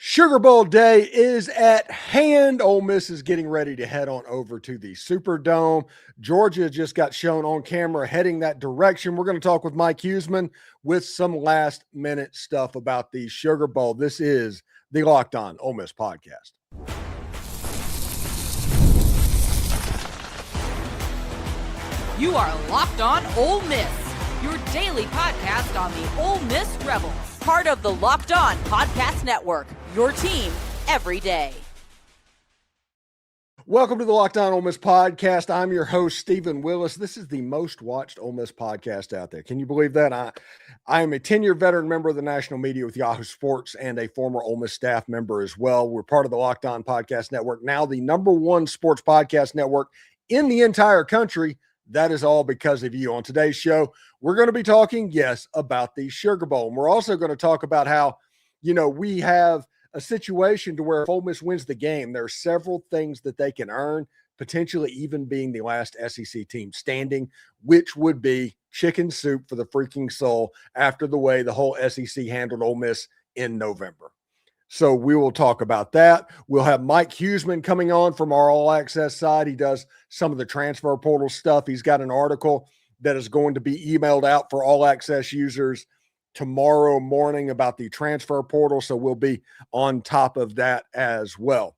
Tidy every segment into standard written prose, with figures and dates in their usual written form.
Sugar Bowl day is at hand. Ole Miss is getting ready to head on over to the Superdome. Georgia just got shown on camera heading that direction. We're going to talk with Mike Huseman with some last minute stuff about the Sugar Bowl. This is the Locked On Ole Miss podcast. You are Locked On Ole Miss, your daily podcast on the Ole Miss Rebels. Part of the Locked On Podcast Network, your team every day. Welcome to the Locked On Ole Miss podcast. I'm your host, Stephen Willis. This is the most watched Ole Miss podcast out there. Can you believe that? I am a 10-year veteran member of the national media with Yahoo Sports and a former Ole Miss staff member as well. We're part of the Locked On Podcast Network, now the number one sports podcast network in the entire country. That is all because of you. On today's show, we're going to be talking, yes, about the Sugar Bowl. And we're also going to talk about how, we have a situation to where if Ole Miss wins the game, there are several things that they can earn, potentially even being the last SEC team standing, which would be chicken soup for the freaking soul after the way the whole SEC handled Ole Miss in November. So we will talk about that. We'll have Mike Huseman coming on from our All Access side. He does some of the transfer portal stuff. He's got an article that is going to be emailed out for All Access users tomorrow morning about the transfer portal. So we'll be on top of that as well.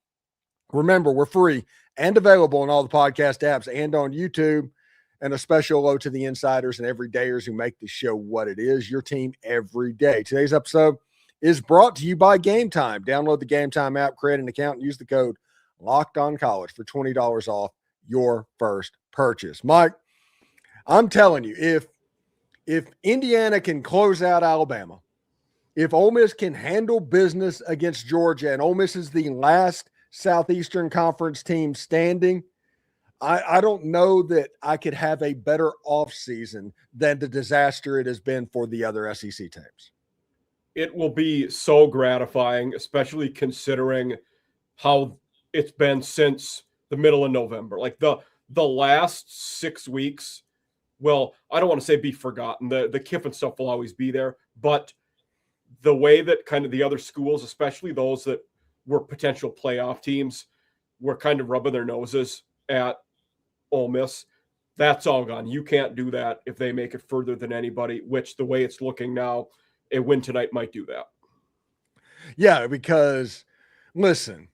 Remember, we're free and available on all the podcast apps and on YouTube. And a special hello to the insiders and everydayers who make the show what it is, your team every day. Today's episode is brought to you by Game Time. Download the Game Time app, create an account, and use the code LOCKEDONCollege for $20 off your first purchase. Mike, I'm telling you, if Indiana can close out Alabama, if Ole Miss can handle business against Georgia, and Ole Miss is the last Southeastern Conference team standing, I don't know that I could have a better offseason than the disaster it has been for the other SEC teams. It will be so gratifying, especially considering how it's been since the middle of November. Like the last 6 weeks, well, I don't want to say be forgotten. The Kiffin stuff will always be there, but the way that kind of the other schools, especially those that were potential playoff teams, were kind of rubbing their noses at Ole Miss, that's all gone. You can't do that if they make it further than anybody, which the way it's looking now, a win tonight might do that. Yeah, because listen,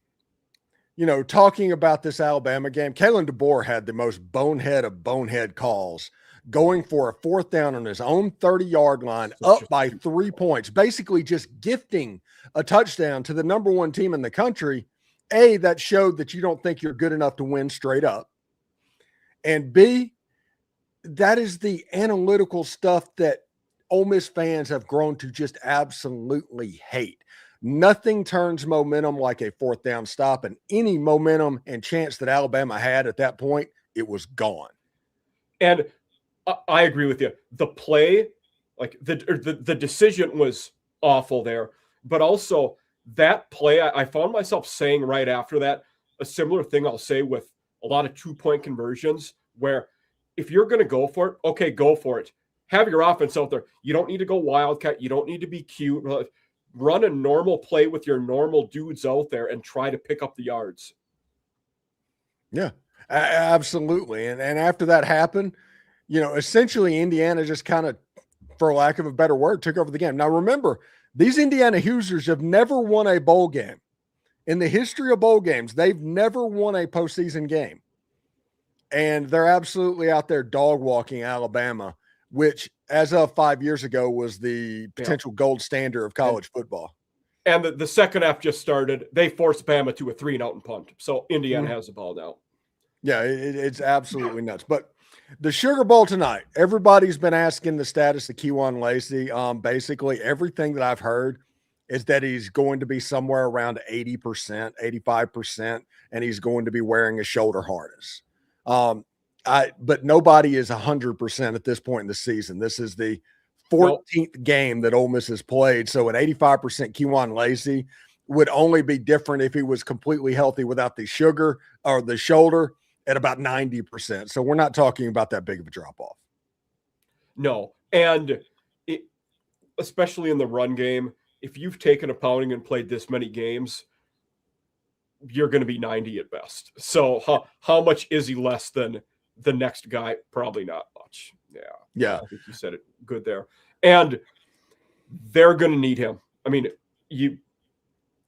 talking about this Alabama game, Kalen DeBoer had the most bonehead of bonehead calls, going for a fourth down on his own 30-yard line, up by 3 points, basically just gifting a touchdown to the number one team in the country. A, that showed that you don't think you're good enough to win straight up. And B, that is the analytical stuff that Ole Miss fans have grown to just absolutely hate. Nothing turns momentum like a fourth down stop, and any momentum and chance that Alabama had at that point, it was gone. And I agree with you. The play, like the decision was awful there, but also that play, I found myself saying right after that, a similar thing I'll say with a lot of 2-point conversions, where if you're going to go for it, okay, go for it. Have your offense out there. You don't need to go wildcat. You don't need to be cute. Run a normal play with your normal dudes out there and try to pick up the yards. Yeah, absolutely. And after that happened, essentially Indiana just kind of, for lack of a better word, took over the game. Now, remember, these Indiana Hoosiers have never won a bowl game. In the history of bowl games, they've never won a postseason game. And they're absolutely out there dog walking Alabama, which as of 5 years ago was the potential gold standard of college football. And the second half just started. They forced Bama to a 3-and-out and punt. So Indiana has the ball now. Yeah, it's absolutely nuts. But the Sugar Bowl tonight, everybody's been asking the status of Kewan Lacey. Basically, everything that I've heard is that he's going to be somewhere around 80%, 85%, and he's going to be wearing a shoulder harness. But nobody is 100% at this point in the season. This is the 14th game that Ole Miss has played. So an 85% Kewan Lacey would only be different if he was completely healthy without the sugar or the shoulder at about 90%. So we're not talking about that big of a drop off. No. And especially in the run game, if you've taken a pounding and played this many games, you're going to be 90 at best. So how much is he less than the next guy? Probably not much. Yeah. I think you said it good there. And they're going to need him. I mean,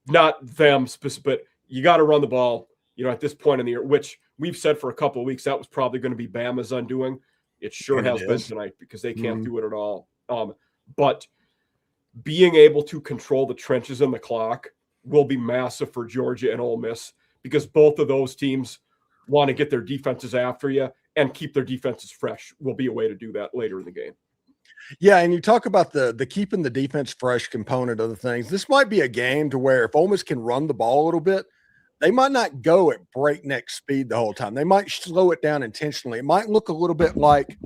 not them specific, but you got to run the ball, at this point in the year, which we've said for a couple of weeks, that was probably going to be Bama's undoing. It sure has been tonight because they can't do it at all. But being able to control the trenches and the clock will be massive for Georgia and Ole Miss, because both of those teams want to get their defenses after you, and keep their defenses fresh will be a way to do that later in the game. Yeah, and you talk about the keeping the defense fresh component of the things. This might be a game to where if Ole Miss can run the ball a little bit, they might not go at breakneck speed the whole time. They might slow it down intentionally. It might look a little bit like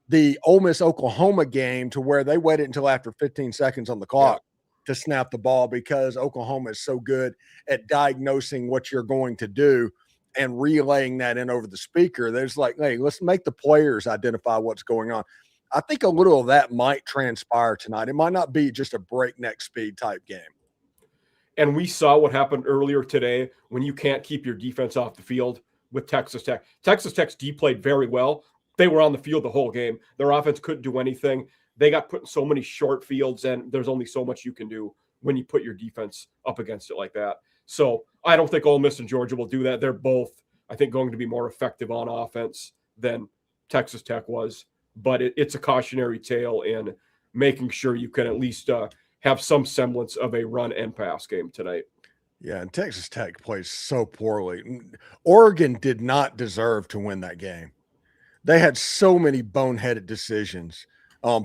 the Ole Miss-Oklahoma game, to where they waited until after 15 seconds on the clock to snap the ball, because Oklahoma is so good at diagnosing what you're going to do and relaying that in over the speaker. There's like, hey, let's make the players identify what's going on. I think a little of that might transpire tonight. It might not be just a breakneck speed type game. And we saw what happened earlier today when you can't keep your defense off the field with Texas Tech. Texas Tech's D played very well. They were on the field the whole game. Their offense couldn't do anything. They got put in so many short fields, and there's only so much you can do when you put your defense up against it like that. So I don't think Ole Miss and Georgia will do that. They're both, I think, going to be more effective on offense than Texas Tech was. But it's a cautionary tale in making sure you can at least have some semblance of a run and pass game tonight. Yeah, and Texas Tech plays so poorly. Oregon did not deserve to win that game. They had so many boneheaded decisions,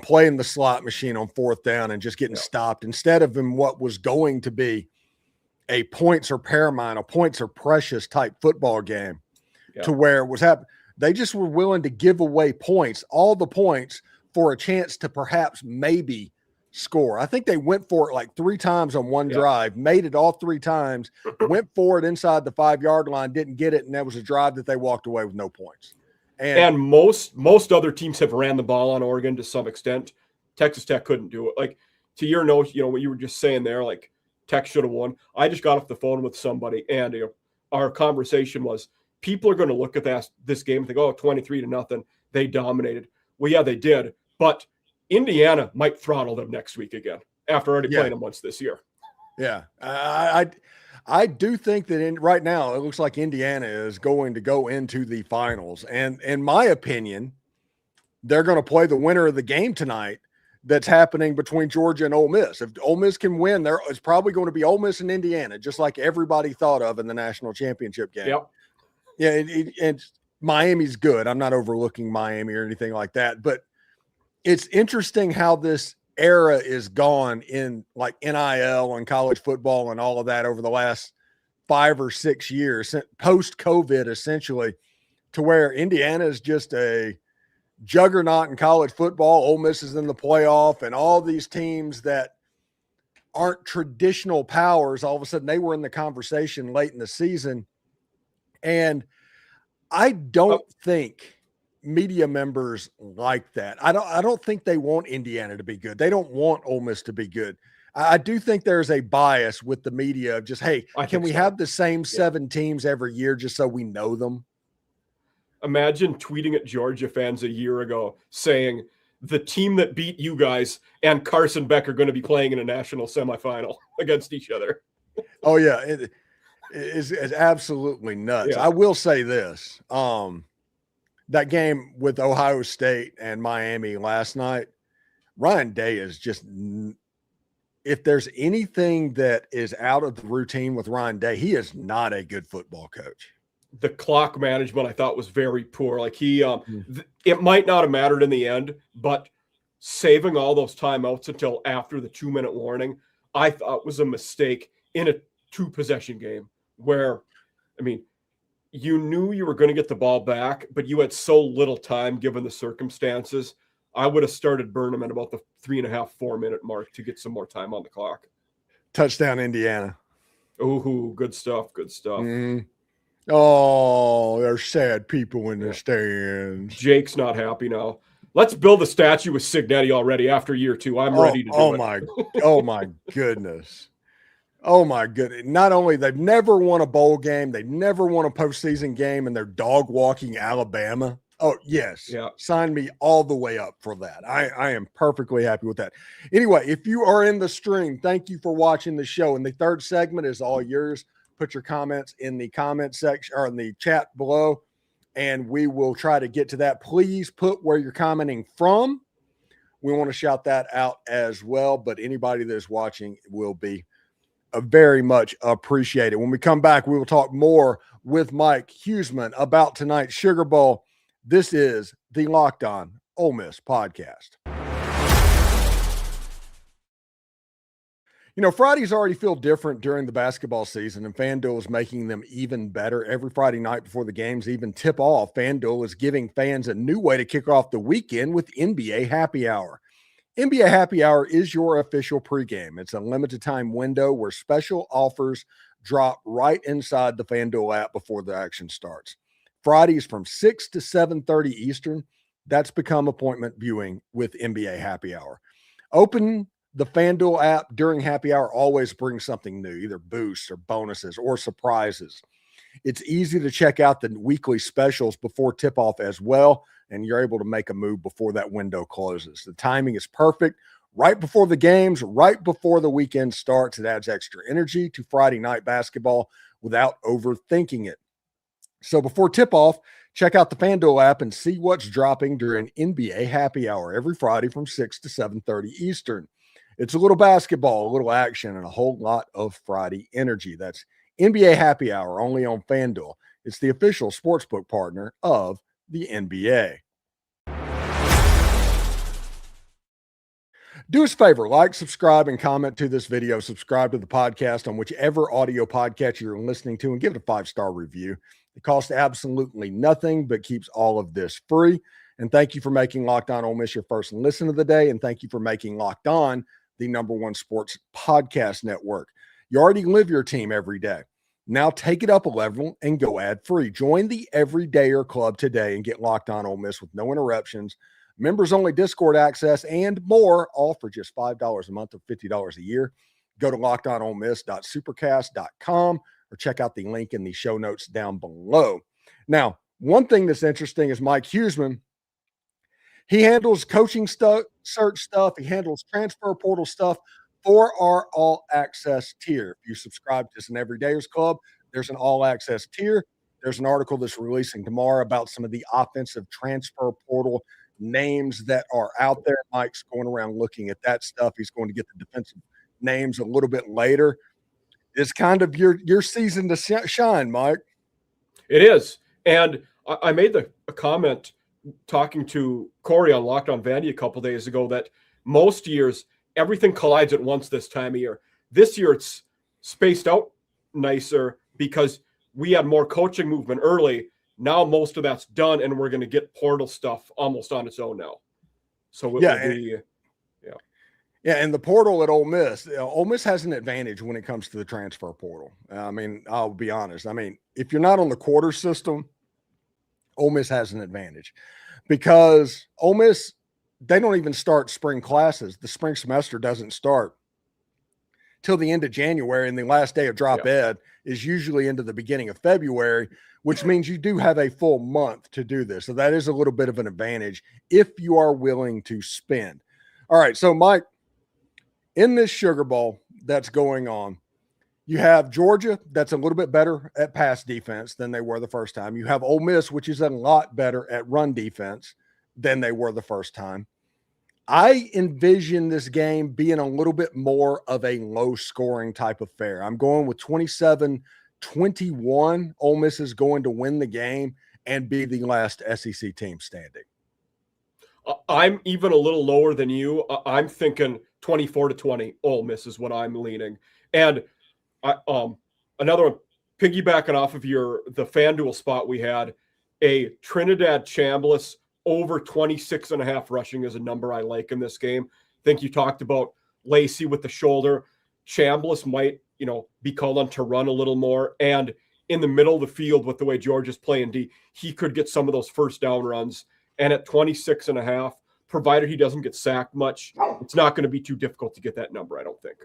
playing the slot machine on fourth down and just getting stopped instead of in what was going to be a points are paramount, a points are precious type football game, to where it was happening. They just were willing to give away points, all the points, for a chance to perhaps maybe score. I think they went for it like 3 times on one drive, made it all 3 times, went for it inside the 5-yard line, didn't get it, and that was a drive that they walked away with no points. And most other teams have ran the ball on Oregon to some extent. Texas Tech couldn't do it. Like, to your note, what you were just saying there, like Tech should have won. I just got off the phone with somebody, and our conversation was, people are going to look at this game and think, 23-0, they dominated. Well, yeah, they did, but Indiana might throttle them next week again after already playing them once this year. Yeah, I do think that right now it looks like Indiana is going to go into the finals. And in my opinion, they're going to play the winner of the game tonight that's happening between Georgia and Ole Miss. If Ole Miss can win, it's probably going to be Ole Miss and Indiana, just like everybody thought of in the national championship game. Yep. Yeah, and Miami's good. I'm not overlooking Miami or anything like that. But it's interesting how this era is gone in like NIL and college football and all of that over the last 5 or 6 years, post-COVID essentially, to where Indiana is just a juggernaut in college football. Ole Miss is in the playoff, and all these teams that aren't traditional powers, all of a sudden they were in the conversation late in the season. And I don't think media members like that. I don't think they want Indiana to be good. They don't want Ole Miss to be good. I do think there's a bias with the media of just, hey, can we have the same 7 teams every year just so we know them? Imagine tweeting at Georgia fans a year ago saying the team that beat you guys and Carson Beck are going to be playing in a national semifinal against each other. Oh, yeah. It is absolutely nuts. Yeah. I will say this. That game with Ohio State and Miami last night, Ryan Day is just – if there's anything that is out of the routine with Ryan Day, he is not a good football coach. The clock management I thought was very poor. Like it might not have mattered in the end, but saving all those timeouts until after the 2-minute warning, I thought was a mistake in a 2-possession game where, I mean, you knew you were going to get the ball back, but you had so little time given the circumstances. I would have started Burnham at about the 3.5-4 minute mark to get some more time on the clock. Touchdown, Indiana. Ooh, good stuff. Good stuff. Oh, there's sad people in the stands. Jake's not happy now. Let's build a statue with Signetti already after year 2. I'm ready to do it. Oh my goodness. Oh my goodness. Not only they've never won a bowl game, they've never won a postseason game, and they're dog walking Alabama. Oh, yes. Yeah. Sign me all the way up for that. I am perfectly happy with that. Anyway, if you are in the stream, thank you for watching the show. And the third segment is all yours. Put your comments in the comment section or in the chat below, and we will try to get to that. Please put where you're commenting from. We want to shout that out as well, but anybody that is watching will be very much appreciated. When we come back, we will talk more with Mike Huseman about tonight's Sugar Bowl. This is the Locked On Ole Miss podcast. You know, Fridays already feel different during the basketball season, and FanDuel is making them even better. Every Friday night before the games even tip off, FanDuel is giving fans a new way to kick off the weekend with NBA Happy Hour. NBA Happy Hour is your official pregame. It's a limited time window where special offers drop right inside the FanDuel app before the action starts. Fridays from 6 to 7:30 Eastern, that's become appointment viewing with NBA Happy Hour. Open the FanDuel app during Happy Hour always brings something new, either boosts or bonuses or surprises. It's easy to check out the weekly specials before tip-off as well, and you're able to make a move before that window closes. The timing is perfect. Right before the games, right before the weekend starts, it adds extra energy to Friday night basketball without overthinking it. So before tip-off, check out the FanDuel app and see what's dropping during NBA Happy Hour every Friday from 6 to 7:30 Eastern. It's a little basketball, a little action, and a whole lot of Friday energy. That's NBA Happy Hour only on FanDuel. It's the official sportsbook partner of the NBA. Do us a favor, like, subscribe, and comment to this video. Subscribe to the podcast on whichever audio podcast you're listening to and give it a 5-star review. It costs absolutely nothing, but keeps all of this free. And thank you for making Locked On Ole Miss your first listen of the day. And thank you for making Locked On the #1 sports podcast network. You already live your team every day. Now take it up a level and go ad-free. Join the Everydayer Club today and get Locked On Ole Miss with no interruptions, members-only Discord access, and more, all for just $5 a month or $50 a year. Go to lockedonolemmiss.supercast.com or check out the link in the show notes down below. Now, one thing that's interesting is Mike Huseman. He handles coaching search stuff. He handles transfer portal stuff for our all-access tier. If you subscribe to an Everydayers Club, there's an all-access tier. There's an article that's releasing tomorrow about some of the offensive transfer portal names that are out there. Mike's going around looking at that stuff. He's going to get the defensive names a little bit later. It's kind of your season to shine, Mike. It is. And I made a comment talking to Corey on Locked On Vandy a couple days ago that most years everything collides at once this time of year. This year it's spaced out nicer because we had more coaching movement early. Now most of that's done, and we're going to get portal stuff almost on its own now. So it will be, Yeah, and the portal at Ole Miss, Ole Miss has an advantage when it comes to the transfer portal. I mean, I'll be honest. I mean, if you're not on the quarter system, Ole Miss has an advantage because Ole Miss, they don't even start spring classes. The spring semester doesn't start till the end of January, and the last day of drop ed is usually into the beginning of February, which means you do have a full month to do this. So that is a little bit of an advantage if you are willing to spend. All right, so Mike, in this Sugar Bowl that's going on, you have Georgia that's a little bit better at pass defense than they were the first time. You have Ole Miss, which is a lot better at run defense than they were the first time. I envision this game being a little bit more of a low-scoring type affair. I'm going with 27-21. Ole Miss is going to win the game and be the last SEC team standing. I'm even a little lower than you. I'm thinking 24-20. Ole Miss is what I'm leaning. And another one, piggybacking off of the FanDuel spot we had, a Trinidad Chambliss over 26.5 rushing is a number I like in this game. I think you talked about Lacey with the shoulder. Chambliss might, be called on to run a little more. And in the middle of the field with the way Georgia's playing D, he could get some of those first down runs. And at 26.5, provided he doesn't get sacked much, it's not going to be too difficult to get that number, I don't think.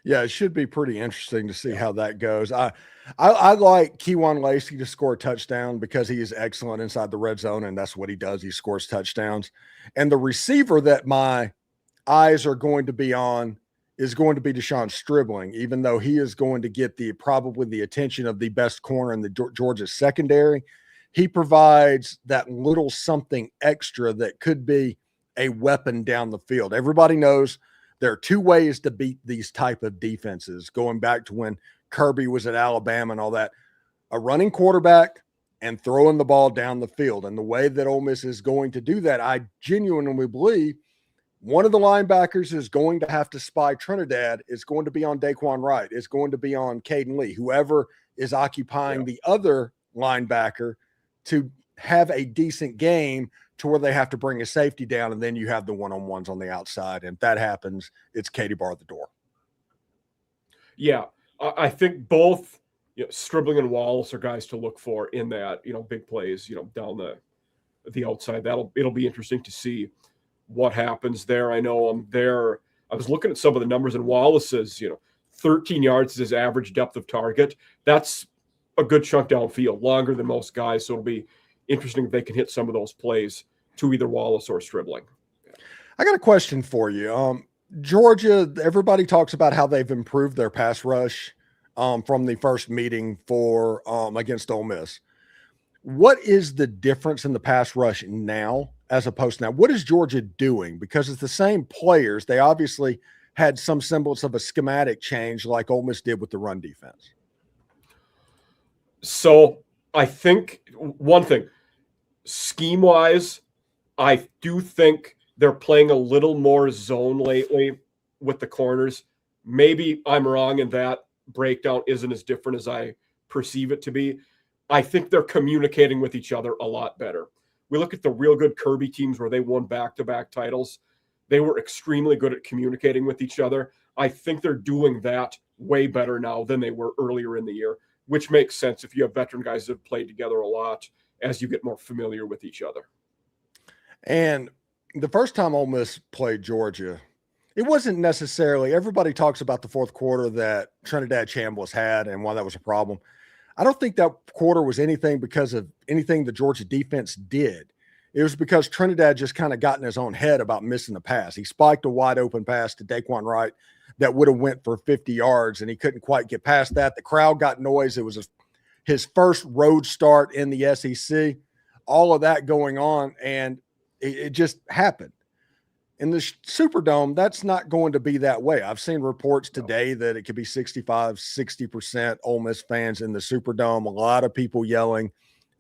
Yeah, it should be pretty interesting to see how that goes. I like Keywan Lacey to score a touchdown because he is excellent inside the red zone, and that's what he does. He scores touchdowns. And the receiver that my eyes are going to be on is going to be Deshaun Stribling, even though he is going to get probably the attention of the best corner in the Georgia secondary. He provides that little something extra that could be a weapon down the field. Everybody knows there are two ways to beat these type of defenses, going back to when Kirby was at Alabama and all that: a running quarterback and throwing the ball down the field. And the way that Ole Miss is going to do that, I genuinely believe one of the linebackers is going to have to spy Trinidad. It's going to be on Daquan Wright. It's going to be on Caden Lee, whoever is occupying the other linebacker, to have a decent game to where they have to bring a safety down, and then you have the one-on-ones on the outside. And if that happens, it's Katie bar the door. Yeah, I think both Stribling and Wallace are guys to look for in that, big plays, down the outside. It'll be interesting to see what happens there. I know I was looking at some of the numbers, and Wallace's, 13 yards is his average depth of target. That's a good chunk downfield, longer than most guys. So it'll be interesting if they can hit some of those plays to either Wallace or Stribling. I got a question for you. Georgia, everybody talks about how they've improved their pass rush from the first meeting against Ole Miss. What is the difference in the pass rush now as opposed to now? What is Georgia doing? Because it's the same players. They obviously had some semblance of a schematic change like Ole Miss did with the run defense. So I think one thing, scheme-wise, I do think they're playing a little more zone lately with the corners. Maybe I'm wrong and that breakdown isn't as different as I perceive it to be. I think they're communicating with each other a lot better. We look at the real good Kirby teams where they won back-to-back titles. They were extremely good at communicating with each other. I think they're doing that way better now than they were earlier in the year, which makes sense if you have veteran guys that have played together a lot as you get more familiar with each other. And the first time Ole Miss played Georgia, it wasn't necessarily – everybody talks about the fourth quarter that Trinidad Chambliss had and why that was a problem. I don't think that quarter was anything because of anything the Georgia defense did. It was because Trinidad just kind of got in his own head about missing the pass. He spiked a wide open pass to Daquan Wright that would have went for 50 yards, and he couldn't quite get past that. The crowd got noise. It was his first road start in the SEC, all of that going on, and it just happened. In the Superdome, that's not going to be that way. I've seen reports today that it could be 65, 60% Ole Miss fans in the Superdome, a lot of people yelling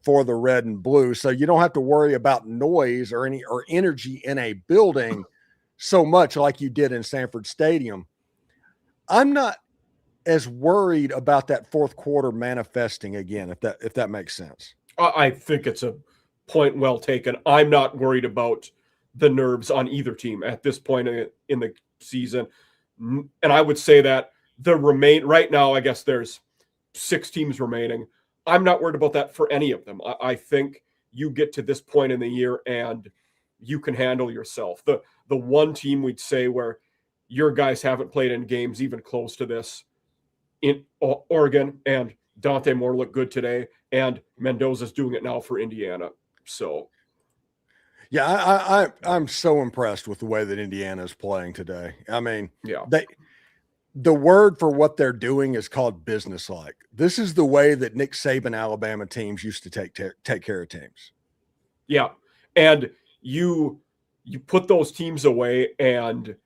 for the red and blue. So you don't have to worry about noise or energy in a building so much like you did in Sanford Stadium. I'm not as worried about that fourth quarter manifesting again, if that makes sense. I think it's a point well taken. I'm not worried about the nerves on either team at this point in the season. And I would say that right now, I guess there's 6 teams remaining. I'm not worried about that for any of them. I think you get to this point in the year and you can handle yourself. The one team we'd say where your guys haven't played in games even close to this in Oregon, and Dante Moore looked good today, and Mendoza's doing it now for Indiana. So yeah, I'm so impressed with the way that Indiana is playing today. I mean, yeah, the word for what they're doing is called businesslike. This is the way that Nick Saban Alabama teams used to take care of teams. Yeah, and you put those teams away, and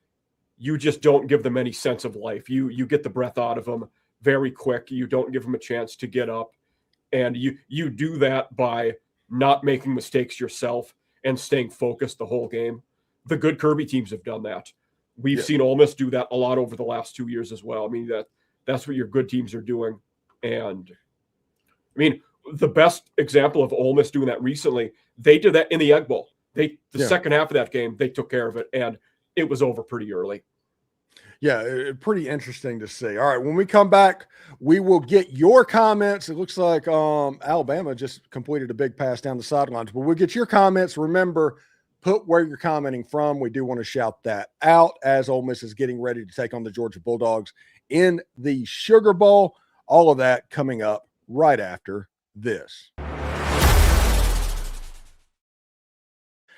you just don't give them any sense of life. You get the breath out of them very quick. You don't give them a chance to get up, and you do that by not making mistakes yourself and staying focused the whole game. The good Kirby teams have done that. We've seen Ole Miss do that a lot over the last 2 years as well. I mean, that's what your good teams are doing. And I mean, the best example of Ole Miss doing that recently, they did that in the Egg Bowl. The second half of that game, they took care of it, and it was over pretty early. Yeah, pretty interesting to see. All right, when we come back, we will get your comments. It looks like Alabama just completed a big pass down the sidelines, but we'll get your comments. Remember, put where you're commenting from. We do want to shout that out as Ole Miss is getting ready to take on the Georgia Bulldogs in the Sugar Bowl. All of that coming up right after this.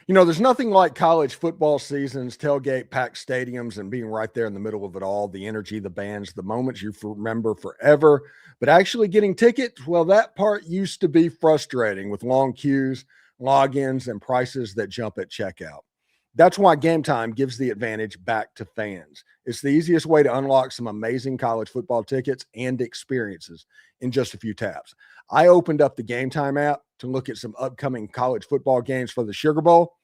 You know, there's nothing like college football seasons, tailgate, packed stadiums, and being right there in the middle of it all. The energy, the bands, the moments you remember forever. But actually getting tickets, well, that part used to be frustrating with long queues, logins, and prices that jump at checkout. That's why Game Time gives the advantage back to fans. It's the easiest way to unlock some amazing college football tickets and experiences in just a few taps. I opened up the Game Time app to look at some upcoming college football games for the Sugar Bowl,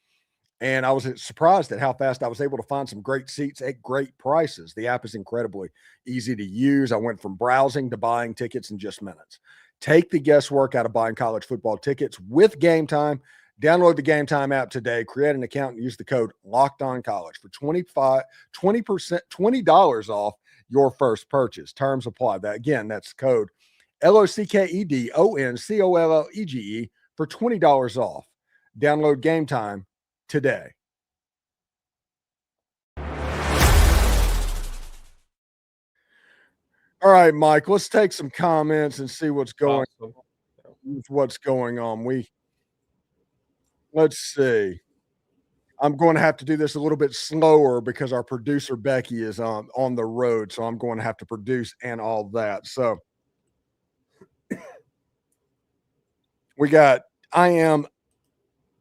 and I was surprised at how fast I was able to find some great seats at great prices. The app is incredibly easy to use. I went from browsing to buying tickets in just minutes. Take the guesswork out of buying college football tickets with Game Time. Download the Game Time app today, create an account, and use the code LOCKEDONCollege for $20 off your first purchase. Terms apply. That's code LOCKEDONCOLLEGE for $20 off. Download Game Time today. All right, Mike, let's take some comments and see what's going on. Let's see. I'm going to have to do this a little bit slower because our producer Becky is on the road, so I'm going to have to produce and all that. So we got I am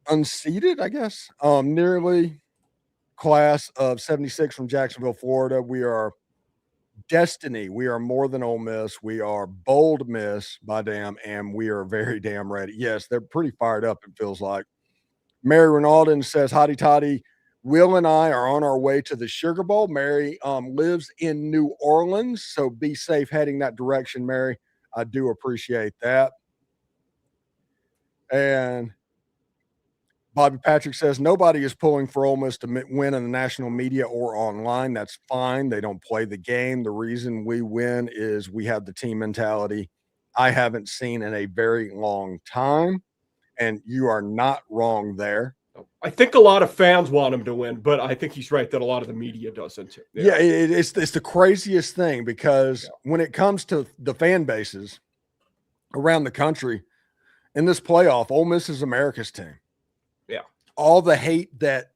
unseated, I guess. Nearly class of 76 from Jacksonville, Florida. We are Destiny. We are more than Ole Miss. We are Bold Miss by damn, and we are very damn ready. Yes, they're pretty fired up, it feels like. Mary Ronalden says, hotty toddy, Will and I are on our way to the Sugar Bowl. Mary lives in New Orleans, so be safe heading that direction, Mary. I do appreciate that. And Bobby Patrick says, nobody is pulling for Ole Miss to win in the national media or online. That's fine. They don't play the game. The reason we win is we have the team mentality I haven't seen in a very long time. And you are not wrong there. I think a lot of fans want him to win, but I think he's right that a lot of the media doesn't too. Yeah, it's the craziest thing because when it comes to the fan bases around the country in this playoff, Ole Miss is America's team. Yeah. All the hate that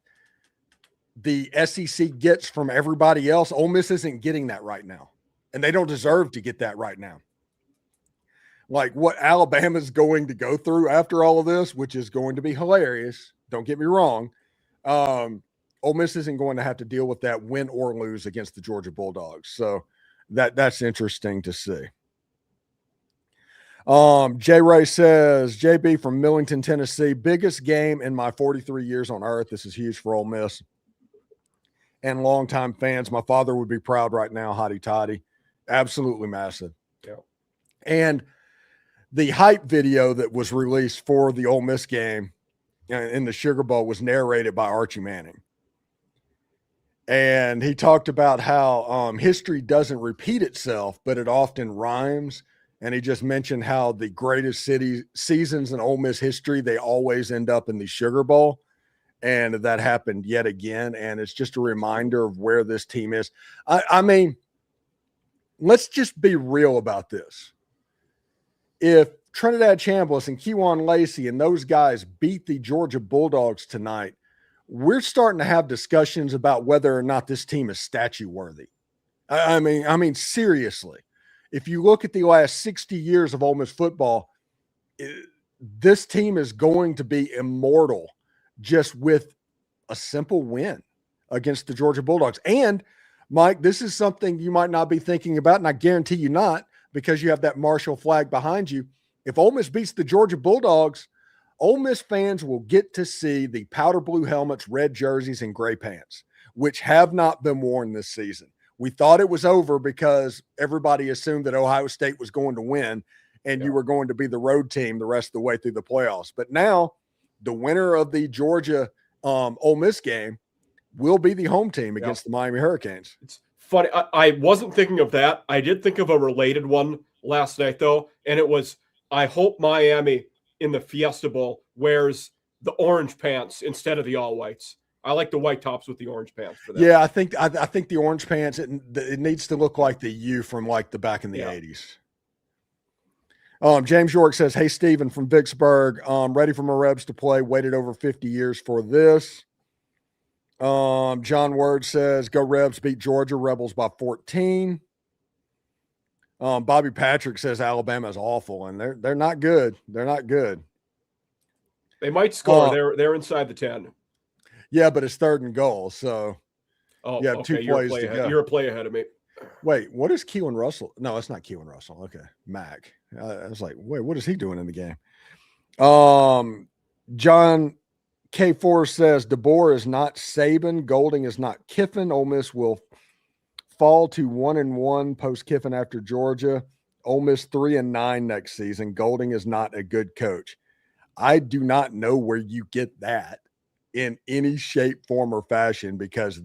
the SEC gets from everybody else, Ole Miss isn't getting that right now. And they don't deserve to get that right now. Like what Alabama's going to go through after all of this, which is going to be hilarious. Don't get me wrong. Ole Miss isn't going to have to deal with that win or lose against the Georgia Bulldogs. So that's interesting to see. Jay Ray says, JB from Millington, Tennessee, biggest game in my 43 years on earth. This is huge for Ole Miss and longtime fans. My father would be proud right now. Hotty toddy. Absolutely massive. Yeah. And the hype video that was released for the Ole Miss game in the Sugar Bowl was narrated by Archie Manning. And he talked about how history doesn't repeat itself, but it often rhymes. And he just mentioned how the greatest seasons in Ole Miss history, they always end up in the Sugar Bowl. And that happened yet again. And it's just a reminder of where this team is. I mean, let's just be real about this. If Trinidad Chambliss and Kejuan Lacey and those guys beat the Georgia Bulldogs tonight, we're starting to have discussions about whether or not this team is statue worthy. I mean, seriously. If you look at the last 60 years of Ole Miss football, this team is going to be immortal just with a simple win against the Georgia Bulldogs. And, Mike, this is something you might not be thinking about, and I guarantee you not, because you have that Marshall flag behind you. If Ole Miss beats the Georgia Bulldogs, Ole Miss fans will get to see the powder blue helmets, red jerseys, and gray pants, which have not been worn this season. We thought it was over because everybody assumed that Ohio State was going to win and you were going to be the road team the rest of the way through the playoffs. But now the winner of the Georgia Ole Miss game will be the home team against the Miami Hurricanes. It's funny. I wasn't thinking of that. I did think of a related one last night, though, and it was, I hope Miami in the Fiesta Bowl wears the orange pants instead of the all whites. I like the white tops with the orange pants for that. Yeah, I think the orange pants, it needs to look like the U from like the back in the 80s. James York says, hey, Steven from Vicksburg, ready for my Rebs to play. Waited over 50 years for this. John Word says, go Rebs, beat Georgia, Rebels by 14. Bobby Patrick says Alabama is awful, and they're not good. They're not good. They might score. They're inside the 10. Yeah, but it's 3rd and goal, so you have okay. 2 plays to go. You're a play ahead of me. Wait, what is Keelan Russell? No, it's not Keelan Russell. Okay, Mac. I was like, wait, what is he doing in the game? John K4 says DeBoer is not Saban. Golding is not Kiffin. Ole Miss will fall to 1-1 post Kiffin after Georgia. Ole Miss 3-9 next season. Golding is not a good coach. I do not know where you get that in any shape, form, or fashion, because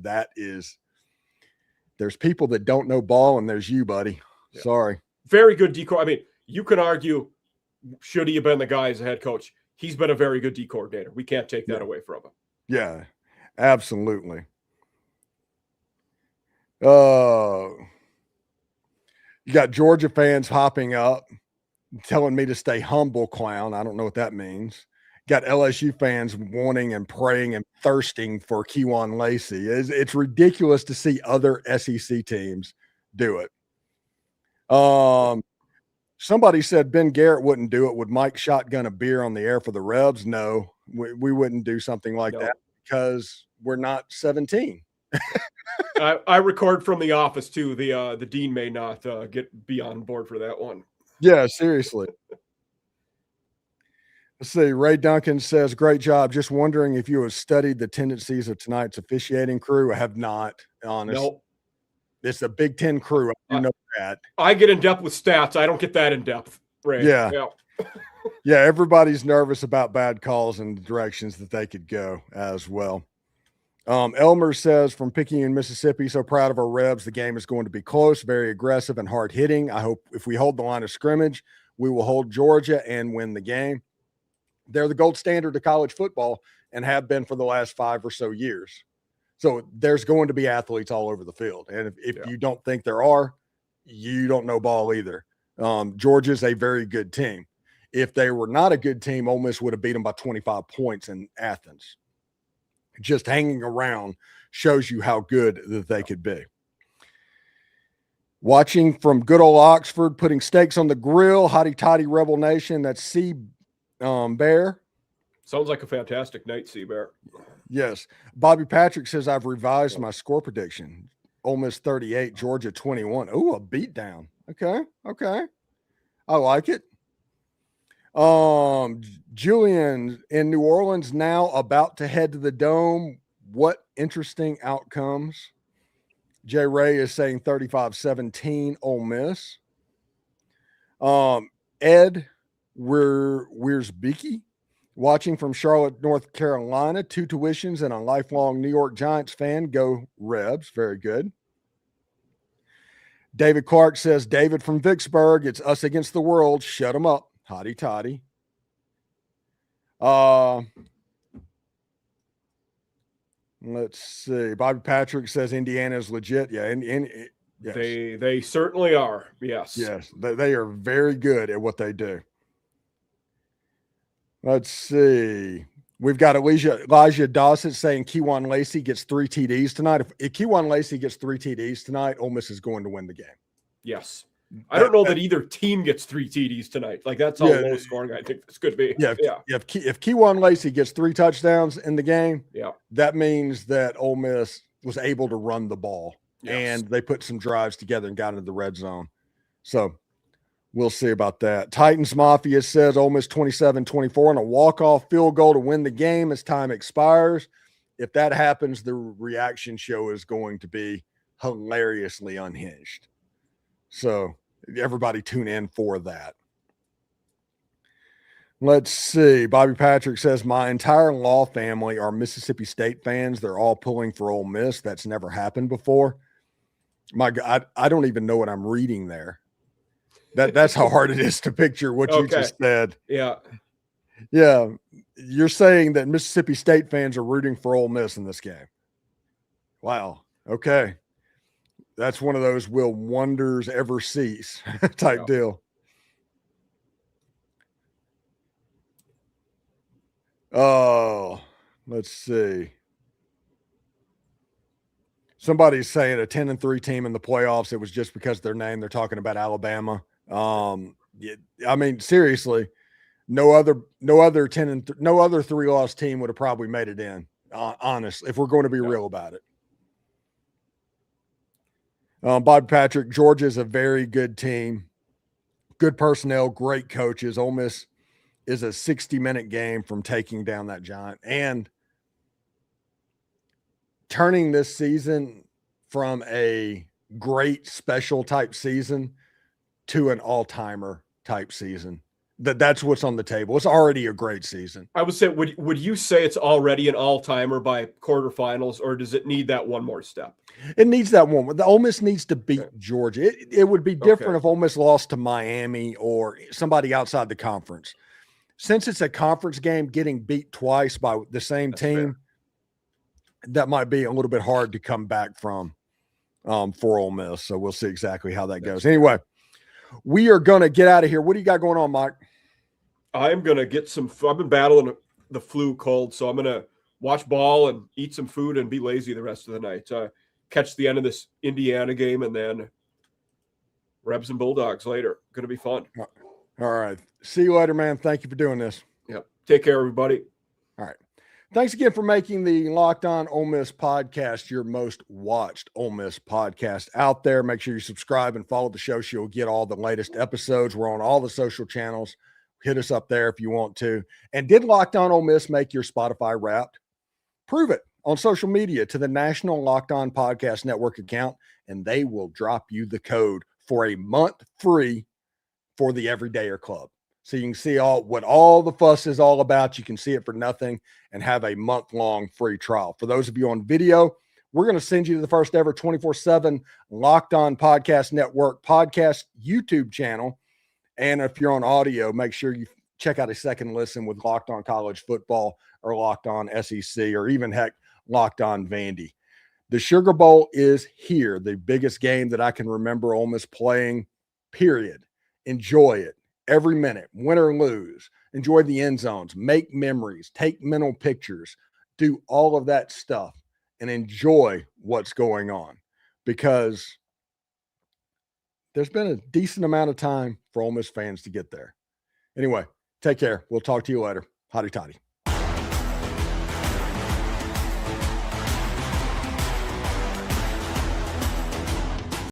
there's people that don't know ball, and there's you, buddy. Yeah. Sorry. Very good decor. I mean, you can argue, should he have been the guy as a head coach? He's been a very good D coordinator. We can't take that away from him. Yeah, absolutely. You got Georgia fans hopping up, telling me to stay humble, clown. I don't know what that means. Got LSU fans wanting and praying and thirsting for Kewan Lacey. It's ridiculous to see other SEC teams do it. Somebody said Ben Garrett wouldn't do it. Would Mike shotgun a beer on the air for the Rebs? No, we wouldn't do something like that because we're not 17. I record from the office too. The dean may not be on board for that one. Yeah, seriously. Let's see. Ray Duncan says, great job. Just wondering if you have studied the tendencies of tonight's officiating crew. I have not, honest. Nope. It's a Big Ten crew. I know that. I get in depth with stats. I don't get that in depth, Ray. Yeah. Yeah, everybody's nervous about bad calls and the directions that they could go as well. Elmer says, from Picayune, Mississippi, so proud of our Rebs. The game is going to be close, very aggressive, and hard hitting. I hope if we hold the line of scrimmage, we will hold Georgia and win the game. They're the gold standard of college football and have been for the last 5 or so years. So there's going to be athletes all over the field. And if you don't think there are, you don't know ball either. Georgia's a very good team. If they were not a good team, Ole Miss would have beat them by 25 points in Athens. Just hanging around shows you how good that they could be. Watching from good old Oxford, putting steaks on the grill, hotty toddy Rebel Nation. That's C Bear. Sounds like a fantastic night, C Bear. Yes. Bobby Patrick says, I've revised my score prediction. Ole Miss 38, Georgia 21. Oh, a beatdown. Okay. I like it. Julian in New Orleans now, about to head to the Dome. What interesting outcomes. Jay Ray is saying 35-17 Ole Miss. Ed Wiersbeeke, watching from Charlotte, North Carolina, 2 tuitions and a lifelong New York Giants fan. Go Rebs. Very good. David Clark says, David from Vicksburg, it's us against the world. Shut them up. Hotty toddy. Let's see. Bobby Patrick says Indiana is legit. Yeah, yes. They certainly are. Yes. Yes, they are very good at what they do. Let's see. We've got Elijah Dawson saying Kewan Lacey gets 3 TDs tonight. If Kewan Lacey gets 3 TDs tonight, Ole Miss is going to win the game. Yes. I don't know that either team gets 3 TDs tonight. Like, that's how low scoring I think this could be. Yeah. If Kewan Lacey gets 3 touchdowns in the game, that means that Ole Miss was able to run the ball. Yes. And they put some drives together and got into the red zone. So we'll see about that. Titans Mafia says Ole Miss 27-24 and a walk-off field goal to win the game as time expires. If that happens, the reaction show is going to be hilariously unhinged. So everybody tune in for that. Let's see. Bobby Patrick says, my entire law family are Mississippi State fans. They're all pulling for Ole Miss. That's never happened before. My God, I don't even know what I'm reading there. That's how hard it is to picture what you just said. Yeah. Yeah. You're saying that Mississippi State fans are rooting for Ole Miss in this game. Wow. Okay. That's one of those will wonders ever cease type deal. Oh, let's see. Somebody's saying a 10-3 team in the playoffs. It was just because of their name. They're talking about Alabama. I mean, seriously, no other 3-loss team would have probably made it in. Honestly, if we're going to be real about it. Bob Patrick, Georgia is a very good team, good personnel, great coaches. Ole Miss is a 60-minute game from taking down that giant and turning this season from a great special type season to an all-timer type season. That's what's on the table. It's already a great season. I would say, would you say it's already an all-timer by quarterfinals, or does it need that one more step? It needs that one. The Ole Miss needs to beat Georgia. It would be different if Ole Miss lost to Miami or somebody outside the conference. Since it's a conference game, getting beat twice by the same team, that might be a little bit hard to come back from for Ole Miss. So we'll see exactly how that goes. Anyway, we are going to get out of here. What do you got going on, Mike? I'm going to get some – I've been battling the flu cold, so I'm going to watch ball and eat some food and be lazy the rest of the night. Catch the end of this Indiana game, and then Rebs and Bulldogs later. Going to be fun. All right. See you later, man. Thank you for doing this. Yep. Take care, everybody. All right. Thanks again for making the Locked On Ole Miss podcast your most watched Ole Miss podcast out there. Make sure you subscribe and follow the show so you'll get all the latest episodes. We're on all the social channels. Hit us up there if you want to. And did Locked On Ole Miss make your Spotify Wrapped? Prove it on social media to the National Locked On Podcast Network account, and they will drop you the code for a month free for the Everydayer Club. So you can see what all the fuss is all about. You can see it for nothing and have a month-long free trial. For those of you on video, we're going to send you to the first ever 24/7 Locked On Podcast Network podcast YouTube channel. And if you're on audio, make sure you check out a second listen with Locked On College Football or Locked On SEC or even, heck, Locked On Vandy. The Sugar Bowl is here, the biggest game that I can remember Ole Miss playing, period. Enjoy it. Every minute, win or lose, enjoy the end zones, make memories, take mental pictures, do all of that stuff and enjoy what's going on because there's been a decent amount of time for Ole Miss fans to get there. Anyway, take care. We'll talk to you later. Hotty toddy.